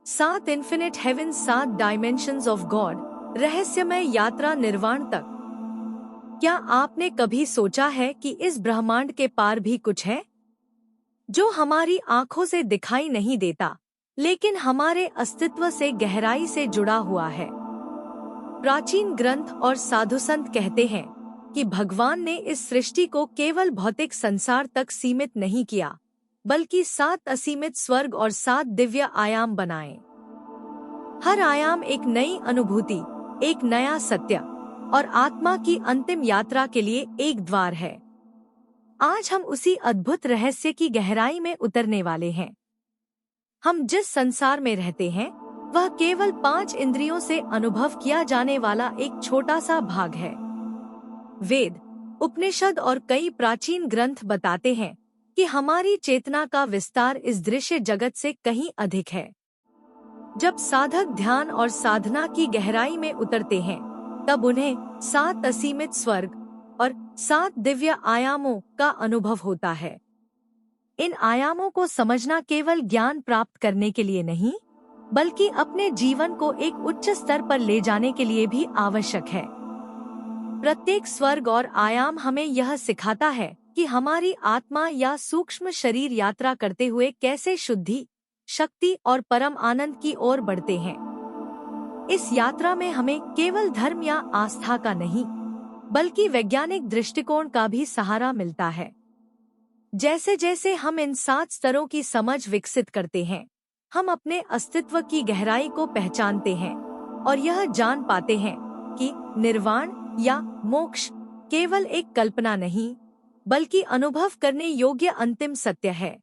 7 infinite heaven, 7 dimensions of God, रहस्यमय यात्रा निर्वाण तक। क्या आपने कभी सोचा है कि इस ब्रह्मांड के पार भी कुछ है जो हमारी आंखों से दिखाई नहीं देता, लेकिन हमारे अस्तित्व से गहराई से जुड़ा हुआ है? प्राचीन ग्रंथ और साधु संत कहते हैं कि भगवान ने इस सृष्टि को केवल भौतिक संसार तक सीमित नहीं किया, बल्कि 7 असीमित स्वर्ग और 7 दिव्य आयाम बनाए। हर आयाम एक नई अनुभूति, एक नया सत्य और आत्मा की अंतिम यात्रा के लिए एक द्वार है। आज हम उसी अद्भुत रहस्य की गहराई में उतरने वाले हैं। हम जिस संसार में रहते हैं वह केवल 5 इंद्रियों से अनुभव किया जाने वाला एक छोटा सा भाग है। वेद, उपनिषद और कई प्राचीन ग्रंथ बताते हैं कि हमारी चेतना का विस्तार इस दृश्य जगत से कहीं अधिक है। जब साधक ध्यान और साधना की गहराई में उतरते हैं, तब उन्हें 7 असीमित स्वर्ग और 7 दिव्य आयामों का अनुभव होता है। इन आयामों को समझना केवल ज्ञान प्राप्त करने के लिए नहीं, बल्कि अपने जीवन को एक उच्च स्तर पर ले जाने के लिए भी आवश्यक है। प्रत्येक स्वर्ग और आयाम हमें यह सिखाता है कि हमारी आत्मा या सूक्ष्म शरीर यात्रा करते हुए कैसे शुद्धि, शक्ति और परम आनंद की ओर बढ़ते हैं। इस यात्रा में हमें केवल धर्म या आस्था का नहीं, बल्कि वैज्ञानिक दृष्टिकोण का भी सहारा मिलता है। जैसे जैसे हम इन 7 स्तरों की समझ विकसित करते हैं, हम अपने अस्तित्व की गहराई को पहचानते हैं और यह जान पाते हैं कि निर्वाण या मोक्ष केवल एक कल्पना नहीं, बल्कि अनुभव करने योग्य अंतिम सत्य है।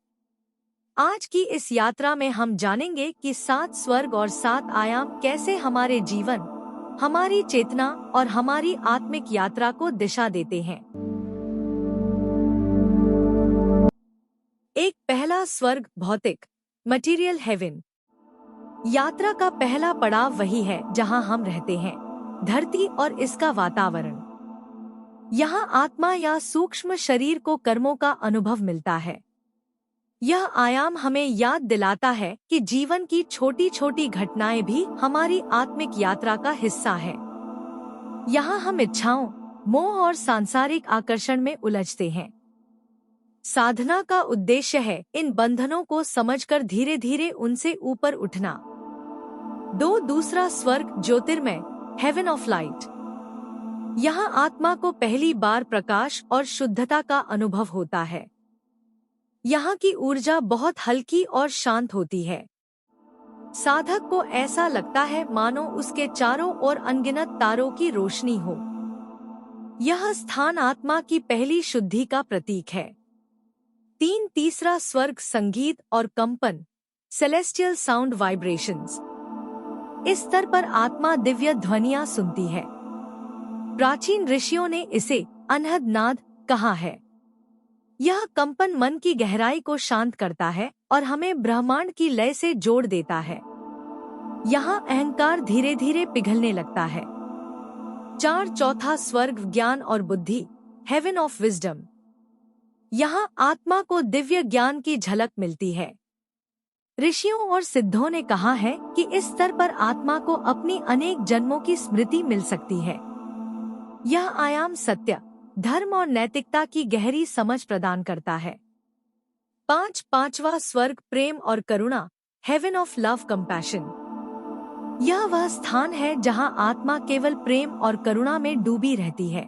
आज की इस यात्रा में हम जानेंगे कि 7 स्वर्ग और 7 आयाम कैसे हमारे जीवन, हमारी चेतना और हमारी आत्मिक यात्रा को दिशा देते हैं। एक पहला स्वर्ग, भौतिक, मटेरियल हेवन। यात्रा का पहला पड़ाव वही है जहां हम रहते हैं, धरती और इसका वातावरण। यहाँ आत्मा या सूक्ष्म शरीर को कर्मों का अनुभव मिलता है। यह आयाम हमें याद दिलाता है कि जीवन की छोटी छोटी घटनाएं भी हमारी आत्मिक यात्रा का हिस्सा है। यहाँ हम इच्छाओं, मोह और सांसारिक आकर्षण में उलझते हैं। साधना का उद्देश्य है इन बंधनों को समझकर धीरे धीरे उनसे ऊपर उठना। दूसरा स्वर्ग, ज्योतिर्मय, हेवन ऑफ लाइट। यहाँ आत्मा को पहली बार प्रकाश और शुद्धता का अनुभव होता है। यहाँ की ऊर्जा बहुत हल्की और शांत होती है। साधक को ऐसा लगता है मानो उसके चारों ओर अनगिनत तारों की रोशनी हो। यह स्थान आत्मा की पहली शुद्धि का प्रतीक है। तीसरा स्वर्ग, संगीत और कंपन, सेलेस्टियल साउंड वाइब्रेशंस। इस स्तर पर आत्मा दिव्य ध्वनियां सुनती है। प्राचीन ऋषियों ने इसे अनहद नाद कहा है। यह कंपन मन की गहराई को शांत करता है और हमें ब्रह्मांड की लय से जोड़ देता है। यहाँ अहंकार धीरे धीरे पिघलने लगता है। चौथा स्वर्ग, ज्ञान और बुद्धि, हेवन ऑफ विजडम। यहाँ आत्मा को दिव्य ज्ञान की झलक मिलती है। ऋषियों और सिद्धों ने कहा है कि इस स्तर पर आत्मा को अपनी अनेक जन्मों की स्मृति मिल सकती है। यह आयाम सत्य, धर्म और नैतिकता की गहरी समझ प्रदान करता है। पांचवा स्वर्ग, प्रेम और करुणा, हेवन ऑफ लव कंपैशन। यह वह स्थान है जहां आत्मा केवल प्रेम और करुणा में डूबी रहती है।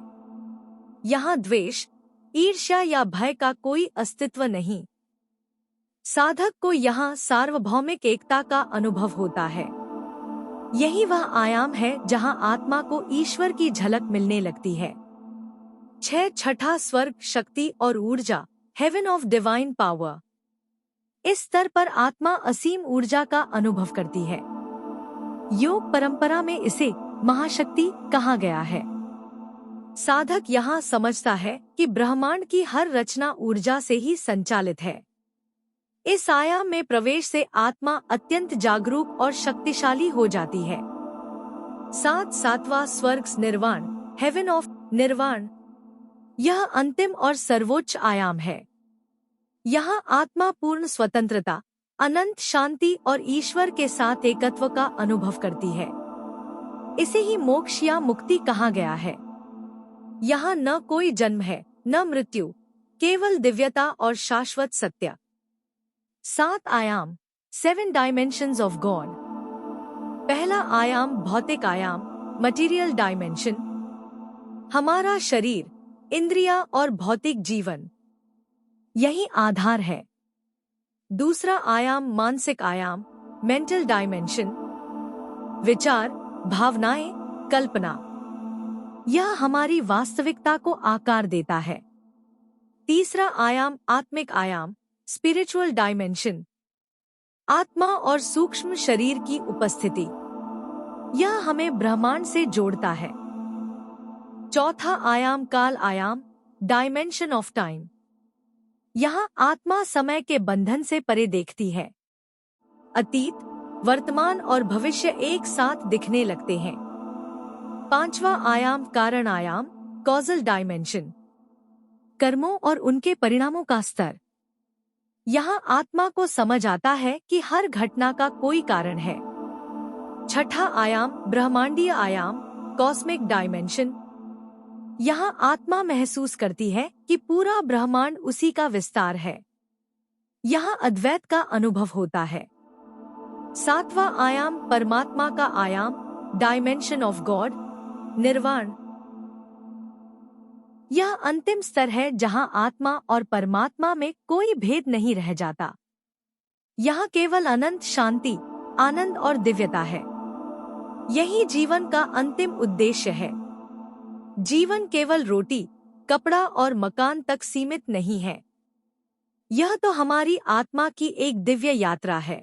यहाँ द्वेष, ईर्ष्या या भय का कोई अस्तित्व नहीं। साधक को यहाँ सार्वभौमिक एकता का अनुभव होता है। यही वह आयाम है जहाँ आत्मा को ईश्वर की झलक मिलने लगती है। छठा स्वर्ग, शक्ति और ऊर्जा, हेवन ऑफ डिवाइन पावर। इस स्तर पर आत्मा असीम ऊर्जा का अनुभव करती है। योग परंपरा में इसे महाशक्ति कहा गया है। साधक यहाँ समझता है कि ब्रह्मांड की हर रचना ऊर्जा से ही संचालित है। इस आयाम में प्रवेश से आत्मा अत्यंत जागरूक और शक्तिशाली हो जाती है। सातवां स्वर्ग, निर्वाण, हेवन ऑफ निर्वाण। यह अंतिम और सर्वोच्च आयाम है। यहाँ आत्मा पूर्ण स्वतंत्रता, अनंत शांति और ईश्वर के साथ एकत्व का अनुभव करती है। इसे ही मोक्ष या मुक्ति कहा गया है। यहाँ न कोई जन्म है, न मृत्यु, केवल दिव्यता और शाश्वत सत्य। 7 आयाम, 7 डायमेंशंस ऑफ गॉड। पहला आयाम भौतिक आयाम, मटेरियल डायमेंशन, हमारा शरीर, इंद्रिया और भौतिक जीवन, यही आधार है। दूसरा आयाम मानसिक आयाम, मेंटल डायमेंशन, विचार, भावनाएं, कल्पना, यह हमारी वास्तविकता को आकार देता है। तीसरा आयाम आत्मिक आयाम, स्पिरिचुअल डायमेंशन, आत्मा और सूक्ष्म शरीर की उपस्थिति, यह हमें ब्रह्मांड से जोड़ता है। चौथा आयाम काल आयाम, डायमेंशन ऑफ टाइम, यहाँ आत्मा समय के बंधन से परे देखती है। अतीत, वर्तमान और भविष्य एक साथ दिखने लगते हैं। पांचवा आयाम कारण आयाम, कॉजल डायमेंशन, कर्मों और उनके परिणामों का स्तर, यहाँ आत्मा को समझ आता है कि हर घटना का कोई कारण है। छठा आयाम ब्रह्मांडीय आयाम, कॉस्मिक डायमेंशन, यहाँ आत्मा महसूस करती है कि पूरा ब्रह्मांड उसी का विस्तार है। यहाँ अद्वैत का अनुभव होता है। सातवां आयाम परमात्मा का आयाम, डायमेंशन ऑफ गॉड, निर्वाण, यह अंतिम स्तर है जहाँ आत्मा और परमात्मा में कोई भेद नहीं रह जाता। यहाँ केवल अनंत शांति, आनंद और दिव्यता है। यही जीवन का अंतिम उद्देश्य है। जीवन केवल रोटी, कपड़ा और मकान तक सीमित नहीं है। यह तो हमारी आत्मा की एक दिव्य यात्रा है।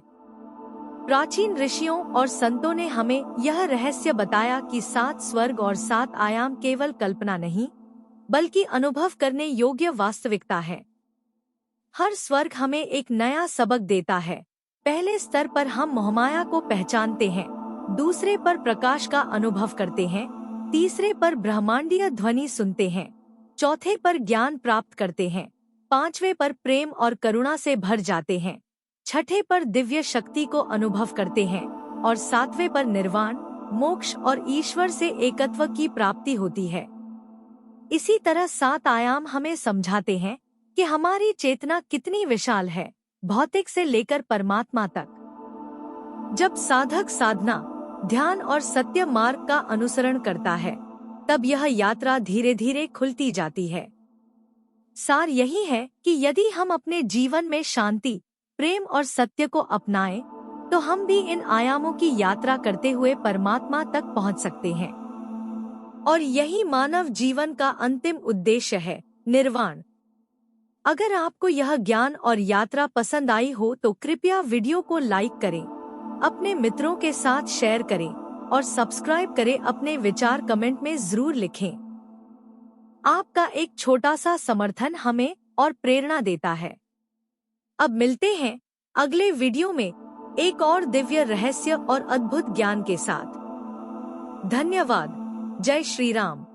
प्राचीन ऋषियों और संतों ने हमें यह रहस्य बताया कि 7 स्वर्ग और 7 आयाम केवल कल्पना नहीं, बल्कि अनुभव करने योग्य वास्तविकता है। हर स्वर्ग हमें एक नया सबक देता है। पहले स्तर पर हम मोहमाया को पहचानते हैं, दूसरे पर प्रकाश का अनुभव करते हैं, तीसरे पर ब्रह्मांडीय ध्वनि सुनते हैं, चौथे पर ज्ञान प्राप्त करते हैं, पांचवे पर प्रेम और करुणा से भर जाते हैं, छठे पर दिव्य शक्ति को अनुभव करते हैं और सातवें पर निर्वाण, मोक्ष और ईश्वर से एकत्व की प्राप्ति होती है। इसी तरह 7 आयाम हमें समझाते हैं कि हमारी चेतना कितनी विशाल है, भौतिक से लेकर परमात्मा तक। जब साधक साधना, ध्यान और सत्य मार्ग का अनुसरण करता है, तब यह यात्रा धीरे धीरे खुलती जाती है। सार यही है कि यदि हम अपने जीवन में शांति, प्रेम और सत्य को अपनाएं, तो हम भी इन आयामों की यात्रा करते हुए परमात्मा तक पहुंच सकते हैं। और यही मानव जीवन का अंतिम उद्देश्य है, निर्वाण। अगर आपको यह ज्ञान और यात्रा पसंद आई हो तो कृपया वीडियो को लाइक करें, अपने मित्रों के साथ शेयर करें और सब्सक्राइब करें। अपने विचार कमेंट में जरूर लिखें। आपका एक छोटा सा समर्थन हमें और प्रेरणा देता है। अब मिलते हैं अगले वीडियो में एक और दिव्य रहस्य और अद्भुत ज्ञान के साथ। धन्यवाद। जय श्री राम।